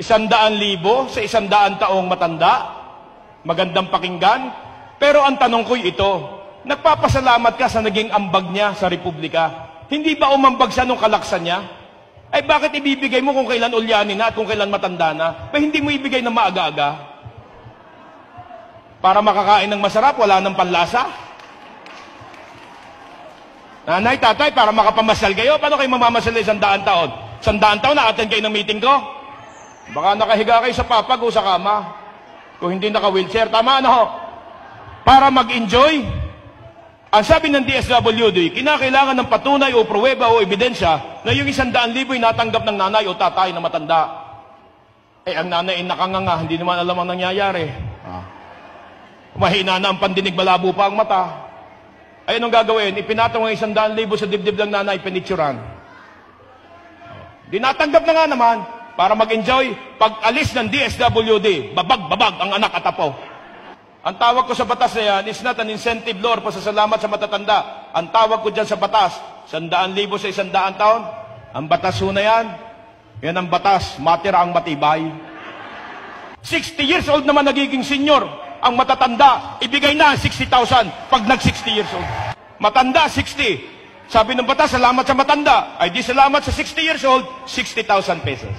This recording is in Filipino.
100,000 sa 100 taong matanda. Magandang pakinggan. Pero ang tanong ko'y ito, nagpapasalamat ka sa naging ambag niya sa Republika? Hindi ba umambag siya nung kalaksan niya? Ay bakit ibibigay mo kung kailan ulyanin na at kung kailan matanda na? Hindi mo ibigay na maaga-aga? Para makakain ng masarap, wala ng panlasa? Nanay, tatay, para makapamasyal kayo, paano kayo mamamasyal na 100 taon? 100 taon, na-attend kayo ng meeting ko? Baka nakahiga kayo sa papag o sa kama. Kung hindi naka-wheelchair, tama na ho. Para mag-enjoy, ang sabi ng DSWD, kinakailangan ng patunay o pruweba o ebidensya na yung 100,000 natanggap ng nanay o tatay na matanda. Ang nanay ay nakanganga, hindi naman alam ang nangyayari. Mahina na ang pandinig, malabo pa ang mata. Ay, anong gagawin? Ipinatong ang 100,000 sa dibdib ng nanay, pinitsuran. Dinatanggap na nga naman para mag-enjoy. Pag alis ng DSWD, babag-babag ang anak at apo. Ang tawag ko sa batas na yan is not an incentive law or pasasalamat sa matatanda. Ang tawag ko dyan sa batas, 100,000 sa 100 taon. Ang batas ho na yan, yan ang batas, matira ang matibay. 60 years old naman nagiging senior. Ang matatanda, ibigay na ang 60,000 pag nag-60 years old. Matanda, 60. Sabi ng batas, salamat sa matanda. Ay di salamat sa 60 years old, 60,000 pesos.